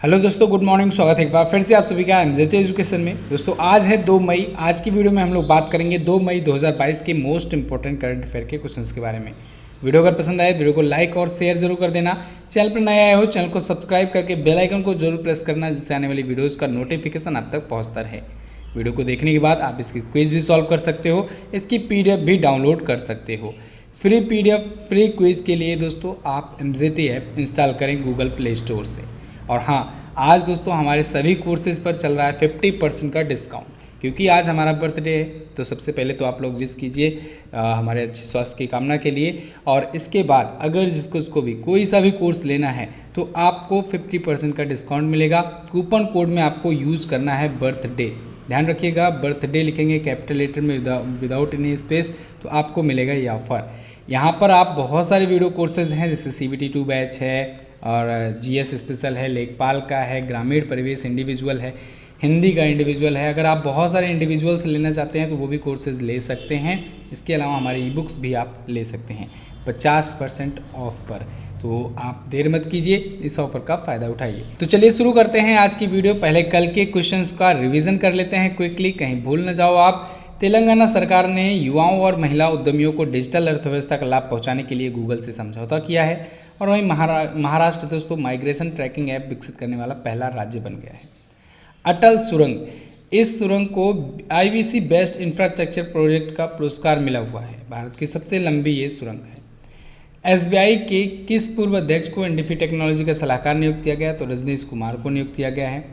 Hello दोस्तों, good morning. स्वागत है एक बार फिर से आप सभी का एमजेड एजुकेशन में। दोस्तों आज है 2 मई। आज की वीडियो में हम लोग बात करेंगे 2 मई 2022 के मोस्ट इंपॉर्टेंट करंट अफेयर के क्वेश्चंस के बारे में। वीडियो अगर पसंद आए तो वीडियो को लाइक और शेयर जरूर कर देना। चैनल पर नए आए हो चैनल को सब्सक्राइब करके बेल आइकन को जरूर प्रेस करना, जिससे आने वाली वीडियोज़ का नोटिफिकेशन आप तक पहुँचता रहे। वीडियो को देखने के बाद आप इसकी क्विज भी सॉल्व कर सकते हो, इसकी PDF भी डाउनलोड कर सकते हो। फ्री PDF फ्री क्विज के लिए दोस्तों आप MZT ऐप इंस्टॉल करें गूगल प्ले स्टोर से। और हाँ, आज दोस्तों हमारे सभी कोर्सेज़ पर चल रहा है 50% का डिस्काउंट, क्योंकि आज हमारा बर्थडे है। तो सबसे पहले तो आप लोग विश कीजिए हमारे अच्छे स्वास्थ्य की कामना के लिए। और इसके बाद अगर जिसको भी कोई सा भी कोर्स लेना है तो आपको 50% का डिस्काउंट मिलेगा। कूपन कोड में आपको यूज़ करना है बर्थडे। ध्यान रखिएगा, बर्थडे लिखेंगे कैपिटल लेटर में विदाउट एनी स्पेस, तो आपको मिलेगा ये ऑफ़र। यहाँ पर आप बहुत सारे वीडियो कोर्सेज हैं, जैसे CBT 2 बैच है और GS स्पेशल है, लेखपाल का है, ग्रामीण परिवेश इंडिविजुअल है, हिंदी का इंडिविजुअल है। अगर आप बहुत सारे इंडिविजुअल्स लेना चाहते हैं तो वो भी कोर्सेज ले सकते हैं। इसके अलावा हमारी ई-बुक्स भी आप ले सकते हैं 50% ऑफ पर। तो आप देर मत कीजिए, इस ऑफर का फ़ायदा उठाइए। तो चलिए शुरू करते हैं आज की वीडियो। पहले कल के क्वेश्चंस का रिवीजन कर लेते हैं क्विकली, कहीं भूल न जाओ आप। तेलंगाना सरकार ने युवाओं और महिला उद्यमियों को डिजिटल अर्थव्यवस्था का लाभ पहुंचाने के लिए गूगल से समझौता किया है। और वहीं महाराष्ट्र दोस्तों माइग्रेशन ट्रैकिंग ऐप विकसित करने वाला पहला राज्य बन गया है। अटल सुरंग, इस सुरंग को IBC बेस्ट इंफ्रास्ट्रक्चर प्रोजेक्ट का पुरस्कार मिला हुआ है। भारत की सबसे लंबी ये सुरंग है। SBI के किस पूर्व अध्यक्ष को इंडिफी टेक्नोलॉजी का सलाहकार नियुक्त किया गया? तो रजनीश कुमार को नियुक्त किया गया है।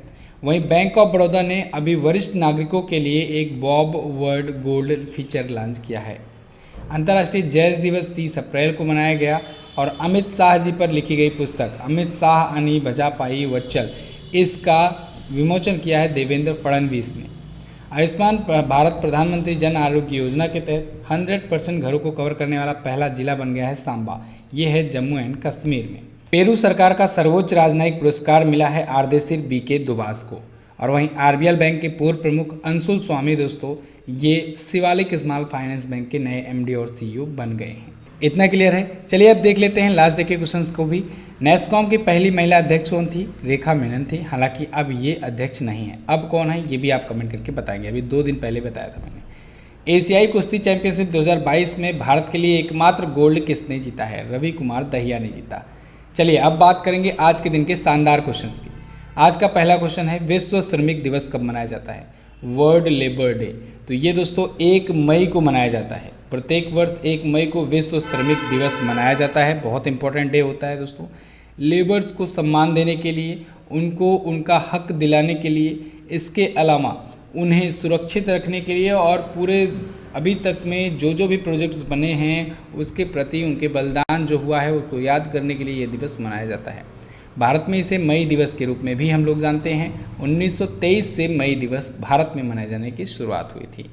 वहीं बैंक ऑफ बड़ौदा ने अभी वरिष्ठ नागरिकों के लिए एक Bob word gold feature launch किया है। अंतर्राष्ट्रीय जैज़ दिवस 30 अप्रैल को मनाया गया। और अमित शाह जी पर लिखी गई पुस्तक अमित शाह अनि भजा पाई वच्चल, इसका विमोचन किया है देवेंद्र फडणवीस ने। आयुष्मान भारत प्रधानमंत्री जन आरोग्य योजना के तहत 100% घरों को कवर करने वाला पहला जिला बन गया है सांबा। ये है जम्मू एंड कश्मीर में। पेरू सरकार का सर्वोच्च राजनयिक पुरस्कार मिला है आर्देशिर BK दुबास को। और वहीं RBL बैंक के पूर्व प्रमुख अंशुल स्वामी दोस्तों ये शिवालिक स्मॉल फाइनेंस बैंक के नए MD और CEO बन गए हैं। इतना क्लियर है। चलिए अब देख लेते हैं लास्ट डे के क्वेश्चंस को भी। नेस्कॉम की पहली महिला अध्यक्ष कौन थी? रेखा मेनन थी। हालांकि अब ये अध्यक्ष नहीं है। अब कौन है ये भी आप कमेंट करके बताएंगे। अभी 2 दिन पहले बताया था मैंने। एशियाई कुश्ती चैंपियनशिप 2022 में भारत के लिए एकमात्र गोल्ड किसने जीता है? रवि कुमार दहिया ने जीता। चलिए अब बात करेंगे आज के दिन के शानदार क्वेश्चंस की। आज का पहला क्वेश्चन है, विश्व श्रमिक दिवस कब मनाया जाता है? World labour day. तो ये दोस्तों 1 मई को मनाया जाता है। प्रत्येक वर्ष 1 मई को विश्व श्रमिक दिवस मनाया जाता है। बहुत इंपॉर्टेंट डे होता है दोस्तों। लेबर्स को सम्मान देने के लिए, उनको उनका हक दिलाने के लिए, इसके अलावा उन्हें सुरक्षित रखने के लिए और पूरे अभी तक में जो भी प्रोजेक्ट्स बने हैं उसके प्रति उनके बलिदान जो हुआ है उसको याद करने के लिए ये दिवस मनाया जाता है। भारत में इसे मई दिवस के रूप में भी हम लोग जानते हैं। 1923 से मई दिवस भारत में मनाए जाने की शुरुआत हुई थी।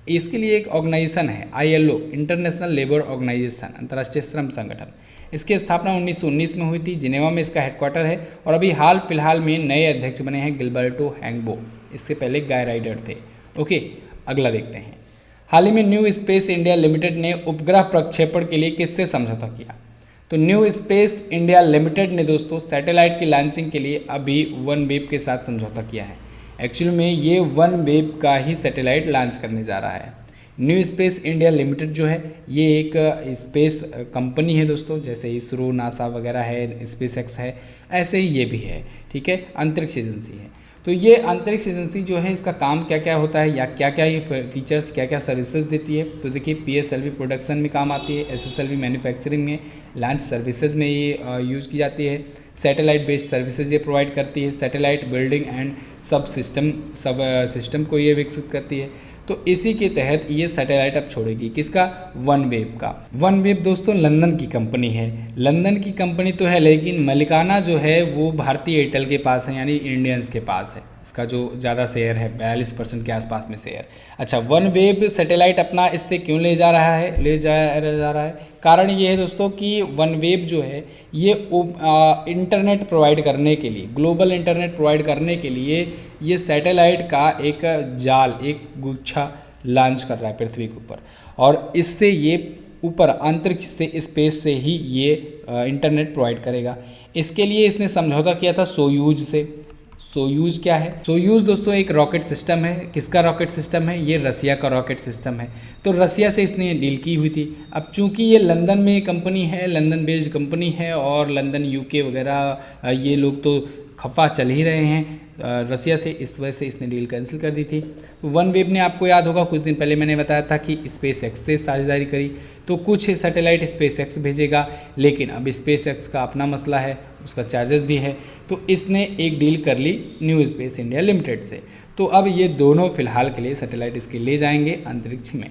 इसके लिए एक ऑर्गेनाइजेशन है ILO, इंटरनेशनल लेबर ऑर्गेनाइजेशन, अंतर्राष्ट्रीय श्रम संगठन। इसकी स्थापना 1919 में हुई थी। जिनेवा में इसका हेडक्वार्टर है। और अभी हाल फिलहाल में नए अध्यक्ष बने हैं गिलबर्टो हैंगबो। इससे पहले गाय राइडर थे। ओके, अगला देखते हैं। हाल ही में न्यू स्पेस इंडिया लिमिटेड ने उपग्रह प्रक्षेपण के लिए किससे समझौता किया? तो न्यू स्पेस इंडिया लिमिटेड ने दोस्तों सैटेलाइट की लॉन्चिंग के लिए अभी OneWeb के साथ समझौता किया है। एक्चुअली में ये OneWeb का ही सैटेलाइट लॉन्च करने जा रहा है। न्यू स्पेस इंडिया लिमिटेड जो है ये एक स्पेस कंपनी है दोस्तों, जैसे इसरो, नासा वगैरह है, SpaceX है, ऐसे ही ये भी है। ठीक है, अंतरिक्ष एजेंसी है। तो ये अंतरिक्ष एजेंसी जो है इसका काम क्या क्या होता है या क्या क्या ये फीचर्स, क्या क्या सर्विसेज देती है? तो देखिए, PSLV प्रोडक्शन में काम आती है, SSLV मैन्युफैक्चरिंग में, लॉन्च सर्विसेज में ये यूज़ की जाती है, सैटेलाइट बेस्ड सर्विसेज ये प्रोवाइड करती है, सैटेलाइट बिल्डिंग एंड सब सिस्टम को ये विकसित करती है। तो इसी के तहत ये सैटेलाइट अब छोड़ेगी। किसका? OneWeb का। OneWeb दोस्तों लंदन की कंपनी है। लंदन की कंपनी तो है लेकिन मालिकाना जो है वो भारतीय एयरटेल के पास है, यानी इंडियंस के पास है। इसका जो ज़्यादा शेयर है 42% के आसपास में शेयर। अच्छा, OneWeb सैटेलाइट अपना इससे क्यों ले जा रहा है? कारण ये है दोस्तों कि OneWeb जो है ये इंटरनेट प्रोवाइड करने के लिए, ग्लोबल इंटरनेट प्रोवाइड करने के लिए ये सैटेलाइट का एक जाल, एक गुच्छा लॉन्च कर रहा है पृथ्वी के ऊपर। और इससे ये ऊपर अंतरिक्ष से, स्पेस से ही ये इंटरनेट प्रोवाइड करेगा। इसके लिए इसने समझौता किया था सोयूज से। सोयूज क्या है? सोयूज दोस्तों एक रॉकेट सिस्टम है। किसका रॉकेट सिस्टम है? ये रसिया का रॉकेट सिस्टम है। तो रसिया से इसने डील की हुई थी। अब चूंकि ये लंदन में कंपनी है, लंदन बेस्ड कंपनी है, और लंदन यूके वगैरह ये लोग तो खफा चल ही रहे हैं रसिया से, इस वजह से इसने डील कैंसिल कर दी थी। तो वन वेब ने, आपको याद होगा कुछ दिन पहले मैंने बताया था कि स्पेस एक्स से साझेदारी करी, तो कुछ सैटेलाइट स्पेस एक्स भेजेगा, लेकिन अब स्पेस एक्स का अपना मसला है, उसका चार्जेस भी है। तो इसने एक डील कर ली न्यू स्पेस इंडिया लिमिटेड से। तो अब ये दोनों फिलहाल के लिए सैटेलाइट इसके ले जाएंगे अंतरिक्ष में।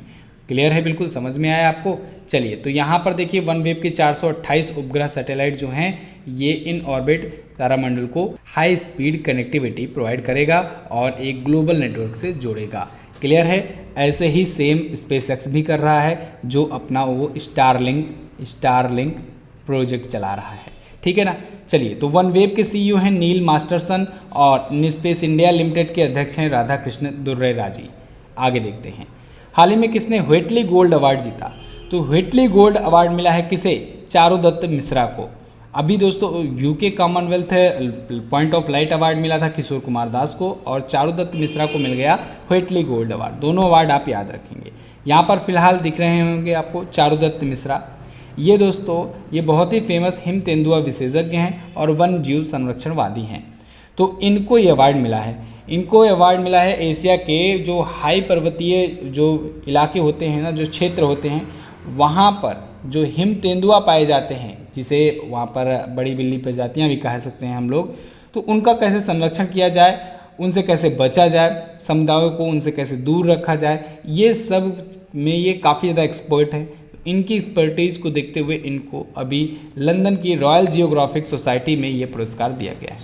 क्लियर है? बिल्कुल समझ में आया आपको? चलिए, तो यहाँ पर देखिए वन वेब के 428 उपग्रह सैटेलाइट जो हैं ये इन ऑर्बिट तारामंडल को हाई स्पीड कनेक्टिविटी प्रोवाइड करेगा और एक ग्लोबल नेटवर्क से जोड़ेगा। क्लियर है? ऐसे ही सेम स्पेसएक्स भी कर रहा है, जो अपना वो स्टारलिंक प्रोजेक्ट चला रहा है। ठीक है ना? चलिए, तो वन वेब के सीईओ हैं नील मास्टरसन और स्पेस इंडिया लिमिटेड के अध्यक्ष हैं राधा कृष्ण दुर्रेराजी। आगे देखते हैं, हाल ही में किसने व्हिटली गोल्ड अवार्ड जीता? तो व्हिटली गोल्ड अवार्ड मिला है किसे? चारुदत्त मिश्रा को। अभी दोस्तों UK Commonwealth point of light award मिला था किशोर कुमार दास को, और चारुदत्त मिश्रा को मिल गया व्हिटली गोल्ड अवार्ड। दोनों अवार्ड आप याद रखेंगे। यहाँ पर फिलहाल दिख रहे होंगे आपको चारुदत्त मिश्रा। ये दोस्तों ये बहुत ही फेमस हिम तेंदुआ विशेषज्ञ हैं और वन जीव संरक्षणवादी हैं। तो इनको ये अवार्ड मिला है। इनको अवार्ड मिला है एशिया के जो हाई पर्वतीय जो इलाके होते हैं ना, जो क्षेत्र होते हैं, वहाँ पर जो हिम तेंदुआ पाए जाते हैं, जिसे वहाँ पर बड़ी बिल्ली प्रजातियाँ भी कह सकते हैं हम लोग, तो उनका कैसे संरक्षण किया जाए, उनसे कैसे बचा जाए, समुदायों को उनसे कैसे दूर रखा जाए, ये सब में ये काफ़ी ज़्यादा एक्सपर्ट है। इनकी एक्सपर्टीज़ को देखते हुए इनको अभी लंदन की रॉयल जियोग्राफिक सोसाइटी में ये पुरस्कार दिया गया है।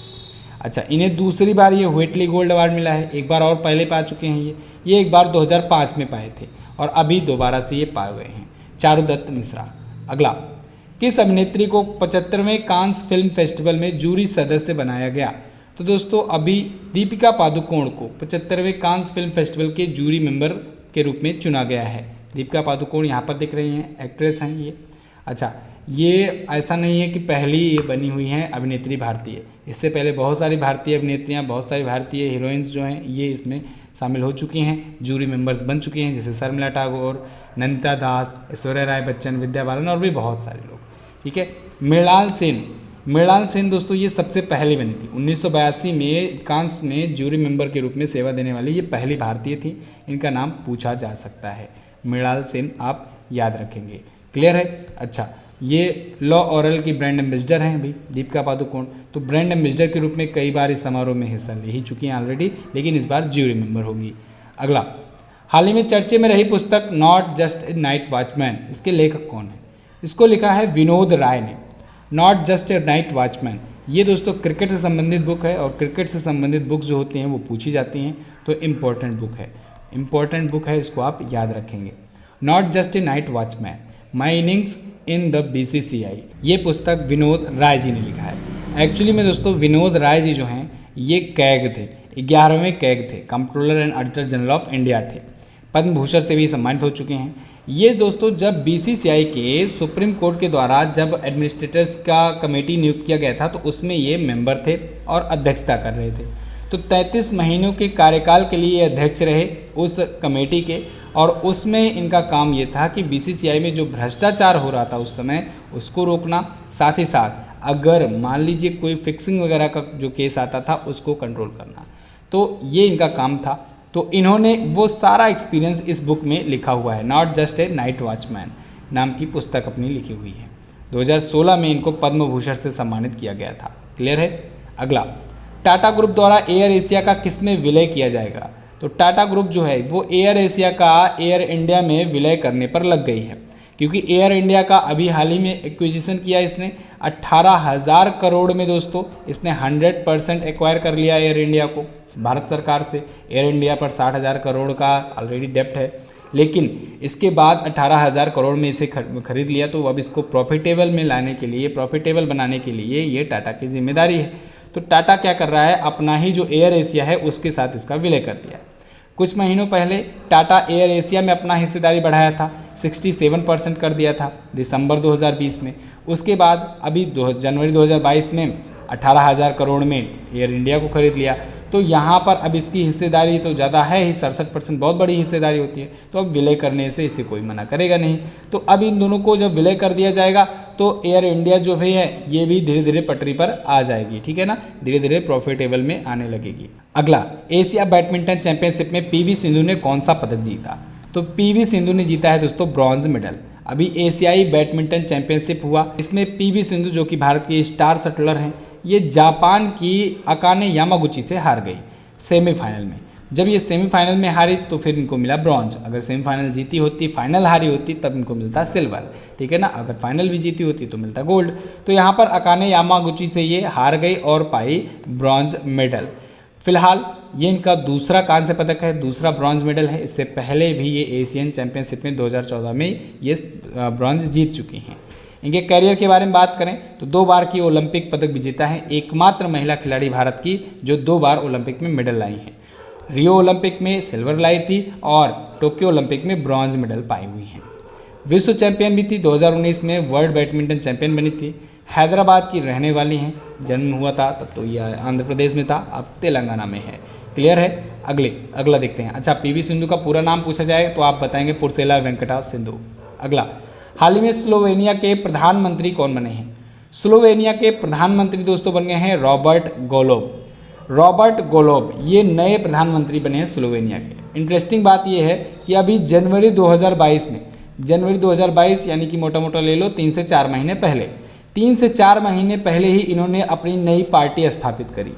अच्छा, इन्हें दूसरी बार ये व्हिटली गोल्ड अवार्ड मिला है। एक बार और पहले पा चुके हैं ये एक बार 2005 में पाए थे और अभी दोबारा से ये पाए हुए हैं, चारुदत्त मिश्रा। अगला, किस अभिनेत्री को 75वें कांस फिल्म फेस्टिवल में जूरी सदस्य बनाया गया? तो दोस्तों अभी दीपिका पादुकोण को 75वें कांस फिल्म फेस्टिवल के जूरी मेंबर के रूप में चुना गया है। दीपिका पादुकोण यहाँ पर दिख रही हैं, एक्ट्रेस हैं ये। अच्छा, ये ऐसा नहीं है कि पहली ये बनी हुई हैं अभिनेत्री भारतीय, इससे पहले बहुत सारी भारतीय अभिनेत्रियाँ, बहुत सारी भारतीय हीरोइंस जो हैं ये इसमें शामिल हो चुकी हैं, जूरी मेंबर्स बन चुकी हैं, जैसे शर्मिला टैगोर, नंदिता दास, ऐश्वर्या राय बच्चन, विद्या बालन और भी बहुत सारे लोग। ठीक है। मृणाल सेन दोस्तों ये सबसे पहले बनी थी। 1982 में कांस में जूरी मेंबर के रूप में सेवा देने वाली ये पहली भारतीय थी। इनका नाम पूछा जा सकता है, मृणाल सेन आप याद रखेंगे। क्लियर है? अच्छा, ये लॉ ऑरल की ब्रांड एम्बेसडर हैं अभी दीपिका पादुकोण। तो ब्रांड एम्बेसडर के रूप में कई बार इस समारोह में हिस्सा ले ही चुकी हैं ऑलरेडी, लेकिन इस बार ज्यूरी मेंबर होगी। अगला, हाल ही में चर्चे में रही पुस्तक not just a night watchman, इसके लेखक कौन है? इसको लिखा है विनोद राय ने। Not just a night watchman, ये दोस्तों क्रिकेट से संबंधित बुक है, और क्रिकेट से संबंधित बुक्स जो होती हैं वो पूछी जाती हैं, तो इम्पोर्टेंट बुक है, इसको आप याद रखेंगे। Not just a night watchman, my innings in the BCCI, ये पुस्तक विनोद राय जी ने लिखा है। एक्चुअली में दोस्तों विनोद राय जी जो हैं ये कैग थे, 11वें कैग थे, comptroller and auditor general of India थे। पद्म भूषण से भी सम्मानित हो चुके हैं। ये दोस्तों जब BCCI के सुप्रीम कोर्ट के द्वारा जब एडमिनिस्ट्रेटर्स का कमेटी नियुक्त किया गया था, तो उसमें ये मेंबर थे और अध्यक्षता कर रहे थे। तो 33 महीनों के कार्यकाल के लिए ये अध्यक्ष रहे उस कमेटी के, और उसमें इनका काम ये था कि BCCI में जो भ्रष्टाचार हो रहा था उस समय उसको रोकना, साथ ही साथ अगर मान लीजिए कोई फिक्सिंग वगैरह का जो केस आता था उसको कंट्रोल करना, तो ये इनका काम था। तो इन्होंने वो सारा एक्सपीरियंस इस बुक में लिखा हुआ है। Not just a night watchman नाम की पुस्तक अपनी लिखी हुई है। 2016 में इनको पद्म भूषण से सम्मानित किया गया था। क्लियर है? अगला, टाटा ग्रुप द्वारा एयर एशिया का किस में विलय किया जाएगा? तो टाटा ग्रुप जो है वो एयर एशिया का एयर इंडिया में विलय करने पर लग गई है, क्योंकि एयर इंडिया का अभी हाल ही में एक्विजिशन किया इसने 18,000 करोड़ में दोस्तों, इसने 100% एक्वायर कर लिया एयर इंडिया को भारत सरकार से। एयर इंडिया पर 60,000 करोड़ का ऑलरेडी डेप्ट है, लेकिन इसके बाद 18,000 करोड़ में इसे खरीद लिया। तो अब इसको प्रॉफिटेबल में लाने के लिए, प्रॉफिटेबल बनाने के लिए ये टाटा की जिम्मेदारी है। तो टाटा क्या कर रहा है, अपना ही जो एयर एशिया है उसके साथ इसका विलय कर दिया है। कुछ महीनों पहले टाटा एयर एशिया में अपना हिस्सेदारी बढ़ाया था, 67% कर दिया था दिसंबर 2020 में। उसके बाद अभी जनवरी 2022 में 18,000 करोड़ में एयर इंडिया को खरीद लिया। तो यहाँ पर अब इसकी हिस्सेदारी तो ज़्यादा है ही, 67%, बहुत बड़ी हिस्सेदारी होती है। तो अब विलय करने से इसे कोई मना करेगा नहीं। तो अब इन दोनों को जब विलय कर दिया जाएगा तो एयर इंडिया जो भी है ये भी धीरे धीरे पटरी पर आ जाएगी, ठीक है ना, धीरे धीरे प्रॉफिटेबल में आने लगेगी। अगला, एशिया बैडमिंटन चैंपियनशिप में पीवी सिंधु ने कौन सा पदक जीता? तो पीवी सिंधु ने जीता है दोस्तों ब्रॉन्ज मेडल। अभी एशियाई बैडमिंटन चैंपियनशिप हुआ, इसमें पीवी सिंधु जो कि भारत की स्टार शटलर हैं, ये जापान की अकाने यामागुची से हार गई सेमीफाइनल में। जब ये सेमीफाइनल में हारी तो फिर इनको मिला ब्रॉन्ज। अगर सेमीफाइनल जीती होती, फाइनल हारी होती, तब इनको मिलता सिल्वर, ठीक है ना। अगर फाइनल भी जीती होती तो मिलता गोल्ड। तो यहाँ पर अकाने यामागुची से ये हार गई और पाई ब्रॉन्ज मेडल। फिलहाल ये इनका दूसरा कांस्य पदक है, दूसरा ब्रॉन्ज मेडल है। इससे पहले भी ये एशियन चैंपियनशिप में 2014 में ये ब्रॉन्ज जीत चुकी हैं। इनके करियर के बारे में बात करें तो 2 बार की ओलंपिक पदक विजेता है, एकमात्र महिला खिलाड़ी भारत की जो 2 बार ओलंपिक में मेडल लाई हैं। रियो ओलंपिक में सिल्वर लाई थी और टोक्यो ओलंपिक में ब्रॉन्ज मेडल पाई हुई हैं। विश्व चैंपियन भी थी, 2019 में वर्ल्ड बैडमिंटन चैंपियन बनी थी। हैदराबाद की रहने वाली हैं, जन्म हुआ था तब तो यह आंध्र प्रदेश में था, अब तेलंगाना में है। क्लियर है। अगला देखते हैं। अच्छा, पीवी सिंधु का पूरा नाम पूछा जाए तो आप बताएंगे पुरसेला वेंकटा सिंधु। अगला, हाल ही में स्लोवेनिया के प्रधानमंत्री कौन बने हैं? स्लोवेनिया के प्रधानमंत्री दोस्तों बन गए हैं रॉबर्ट गोलोब। ये नए प्रधानमंत्री बने हैं स्लोवेनिया के। इंटरेस्टिंग बात ये है कि अभी जनवरी 2022 यानी कि मोटा मोटा ले लो 3 से 4 महीने पहले ही इन्होंने अपनी नई पार्टी स्थापित करी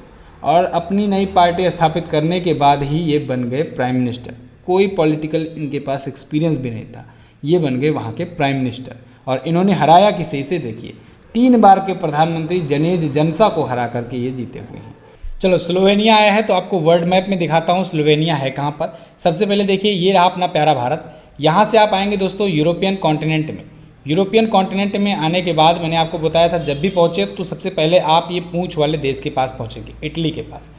और अपनी नई पार्टी स्थापित करने के बाद ही ये बन गए प्राइम मिनिस्टर। कोई पॉलिटिकल इनके पास एक्सपीरियंस भी नहीं था, ये बन गए वहाँ के प्राइम मिनिस्टर। और इन्होंने हराया किसे? से देखिए, 3 बार के प्रधानमंत्री जनेज जनसा को हरा करके ये जीते हुए हैं। चलो, स्लोवेनिया आया है तो आपको वर्ल्ड मैप में दिखाता हूँ स्लोवेनिया है कहाँ पर। सबसे पहले देखिए, ये रहा अपना प्यारा भारत। यहाँ से आप आएंगे दोस्तों यूरोपियन कॉन्टिनेंट में। यूरोपियन कॉन्टिनेंट में आने के बाद मैंने आपको बताया था जब भी पहुँचे तो सबसे पहले आप ये पूंछ वाले देश के पास पहुँचेंगे, इटली के पास।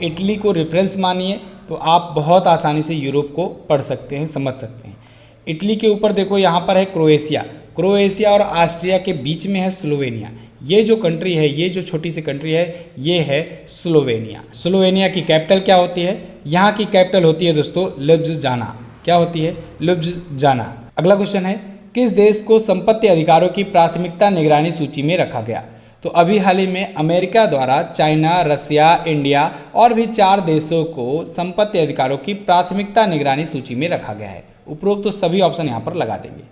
इटली को रेफरेंस मानिए तो आप बहुत आसानी से यूरोप को पढ़ सकते हैं, समझ सकते हैं। इटली के ऊपर देखो, यहाँ पर है क्रोएशिया और ऑस्ट्रिया के बीच में है स्लोवेनिया। ये जो कंट्री है, ये जो छोटी सी कंट्री है, ये है स्लोवेनिया। स्लोवेनिया की कैपिटल क्या होती है? यहाँ की कैपिटल होती है दोस्तों ल्युब्लियाना। क्या होती है? ल्युब्लियाना। अगला क्वेश्चन है, किस देश को संपत्ति अधिकारों की प्राथमिकता निगरानी सूची में रखा गया? तो अभी हाल ही में अमेरिका द्वारा चाइना, रसिया, इंडिया और भी 4 देशों को संपत्ति अधिकारों की प्राथमिकता निगरानी सूची में रखा गया है। उपरोक्त तो सभी ऑप्शन यहाँ पर लगा देंगे।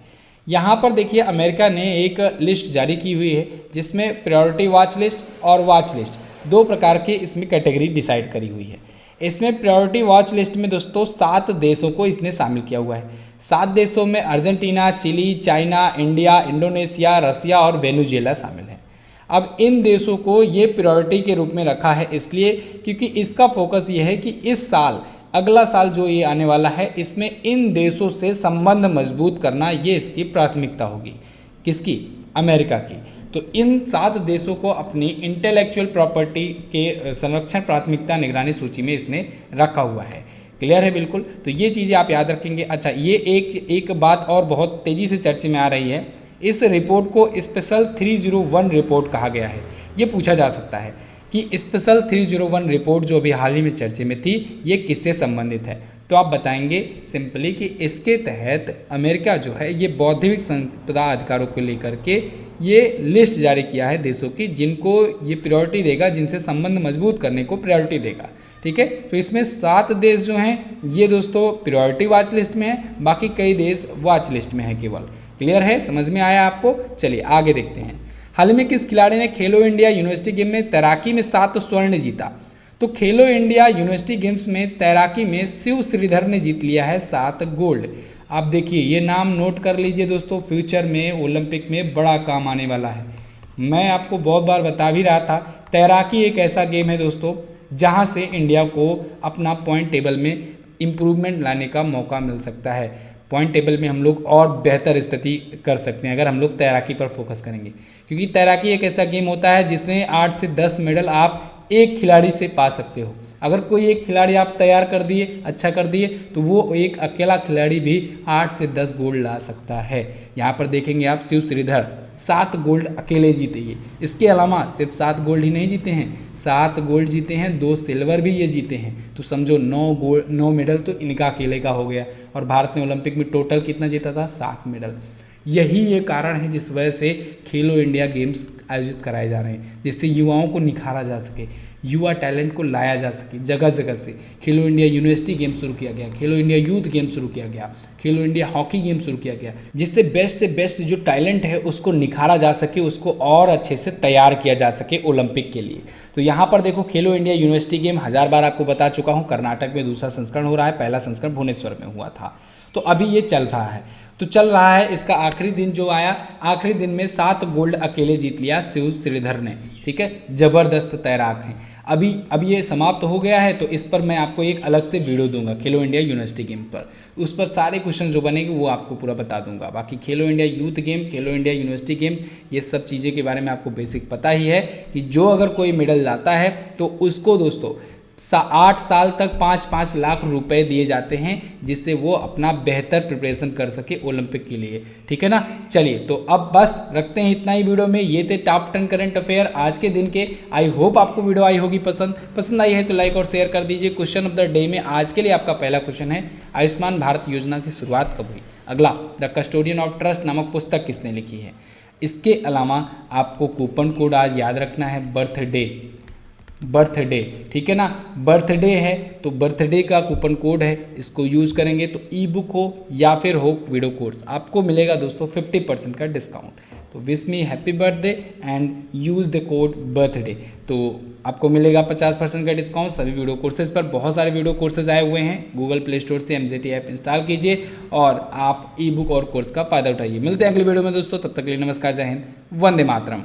यहाँ पर देखिए, अमेरिका ने एक लिस्ट जारी की हुई है जिसमें प्रायोरिटी वॉच लिस्ट और वॉच लिस्ट 2 प्रकार के इसमें कैटेगरी डिसाइड करी हुई है। इसमें प्रायोरिटी वॉच लिस्ट में दोस्तों 7 देशों को इसने शामिल किया हुआ है। 7 देशों में Argentina, Chile, China, India, Indonesia, Russia और वेनेजुएला शामिल है। अब इन देशों को ये प्रायोरिटी के रूप में रखा है इसलिए क्योंकि इसका फोकस ये है कि इस साल, अगला साल जो ये आने वाला है, इसमें इन देशों से संबंध मजबूत करना ये इसकी प्राथमिकता होगी। किसकी? अमेरिका की। तो इन 7 देशों को अपनी इंटेलेक्चुअल प्रॉपर्टी के संरक्षण प्राथमिकता निगरानी सूची में इसने रखा हुआ है। क्लियर है बिल्कुल। तो ये चीज़ें आप याद रखेंगे। अच्छा, ये एक बात और बहुत तेज़ी से चर्चे में आ रही है, इस रिपोर्ट को स्पेशल 301 रिपोर्ट कहा गया है। ये पूछा जा सकता है कि स्पेशल 301 रिपोर्ट जो अभी हाल ही में चर्चे में थी, ये किससे संबंधित है? तो आप बताएंगे सिंपली कि इसके तहत अमेरिका जो है ये बौद्धिक संपदा अधिकारों को लेकर के ये लिस्ट जारी किया है देशों की, जिनको ये प्रायोरिटी देगा, जिनसे संबंध मजबूत करने को प्रायोरिटी देगा। ठीक है, तो इसमें 7 देश जो हैं ये दोस्तों प्रायोरिटी वॉच लिस्ट में है, बाकी कई देश वॉच लिस्ट में है केवल। क्लियर है? समझ में आया आपको? चलिए आगे देखते हैं। हाल ही में किस खिलाड़ी ने खेलो इंडिया यूनिवर्सिटी गेम में तैराकी में 7 स्वर्ण जीता? तो खेलो इंडिया यूनिवर्सिटी गेम्स में तैराकी में शिव श्रीधर ने जीत लिया है 7 गोल्ड। आप देखिए, ये नाम नोट कर लीजिए दोस्तों, फ्यूचर में ओलंपिक में बड़ा काम आने वाला है। मैं आपको बहुत बार बता भी रहा था, तैराकी एक ऐसा गेम है दोस्तों जहाँ से इंडिया को अपना पॉइंट टेबल में इम्प्रूवमेंट लाने का मौका मिल सकता है। पॉइंट टेबल में हम लोग और बेहतर स्थिति कर सकते हैं अगर हम लोग तैराकी पर फोकस करेंगे, क्योंकि तैराकी एक ऐसा गेम होता है जिसमें 8 से 10 मेडल आप एक खिलाड़ी से पा सकते हो। अगर कोई एक खिलाड़ी आप तैयार कर दिए, अच्छा कर दिए, तो वो एक अकेला खिलाड़ी भी 8 से 10 गोल्ड ला सकता है। यहाँ पर देखेंगे आप शिव श्रीधर 7 गोल्ड अकेले जीते ये। इसके अलावा सिर्फ 7 गोल्ड ही नहीं जीते हैं, 7 गोल्ड जीते हैं, 2 सिल्वर भी ये जीते हैं। तो समझो 9 मेडल तो इनका अकेले का हो गया। और भारत ने ओलंपिक में टोटल कितना जीता था? 7 मेडल। यही ये कारण है जिस वजह से खेलो इंडिया गेम्स आयोजित कराए जा रहे हैं, जिससे युवाओं को निखारा जा सके, युवा टैलेंट को लाया जा सके जगह जगह से। खेलो इंडिया यूनिवर्सिटी गेम शुरू किया गया, खेलो इंडिया यूथ गेम शुरू किया गया, खेलो इंडिया हॉकी गेम शुरू किया गया, जिससे बेस्ट से बेस्ट जो टैलेंट है उसको निखारा जा सके, उसको और अच्छे से तैयार किया जा सके ओलंपिक के लिए। तो यहाँ पर देखो खेलो इंडिया यूनिवर्सिटी गेम 1000 बार आपको बता चुका हूँ, कर्नाटक में दूसरा संस्करण हो रहा है, पहला संस्करण भुवनेश्वर में हुआ था। तो अभी ये चल रहा है, तो चल रहा है। इसका आखिरी दिन जो आया, आखिरी दिन में 7 गोल्ड अकेले जीत लिया शिव श्रीधर ने, ठीक है। जबरदस्त तैराक हैं। अब ये समाप्त हो गया है, तो इस पर मैं आपको एक अलग से वीडियो दूंगा खेलो इंडिया यूनिवर्सिटी गेम पर। उस पर सारे क्वेश्चन जो बनेंगे वो आपको पूरा बता दूंगा। बाकी खेलो इंडिया यूथ गेम, खेलो इंडिया यूनिवर्सिटी गेम, ये सब चीज़ें के बारे में आपको बेसिक पता ही है कि जो अगर कोई मेडल लाता है तो उसको दोस्तों 8 साल तक 5-5 लाख रुपए दिए जाते हैं, जिससे वो अपना बेहतर प्रिपरेशन कर सके ओलंपिक के लिए, ठीक है ना। चलिए, तो अब बस रखते हैं इतना ही वीडियो में। ये थे टॉप 10 करंट अफेयर आज के दिन के। आई होप आपको वीडियो आई होगी पसंद आई है तो लाइक और शेयर कर दीजिए। क्वेश्चन ऑफ द डे में आज के लिए आपका पहला क्वेश्चन है, आयुष्मान भारत योजना की शुरुआत कब हुई? अगला, द कस्टोडियन ऑफ ट्रस्ट नामक पुस्तक किसने लिखी है? इसके अलावा आपको कूपन कोड आज याद रखना है, बर्थडे, ठीक है ना। बर्थडे है तो बर्थडे का कूपन कोड है, इसको यूज़ करेंगे तो ई बुक हो या फिर हो वीडियो कोर्स, आपको मिलेगा दोस्तों 50% का डिस्काउंट। तो wish me happy birthday and use the code birthday, तो आपको मिलेगा 50% का डिस्काउंट सभी वीडियो कोर्सेज पर। बहुत सारे वीडियो कोर्सेज आए हुए हैं, गूगल प्ले स्टोर से MZT ऐप इंस्टॉल कीजिए और आप ई बुक और कोर्स का फ़ायदा उठाइए। मिलते हैं अगली वीडियो में दोस्तों, तब तक के लिए नमस्कार, जय हिंद, वंदे मातरम।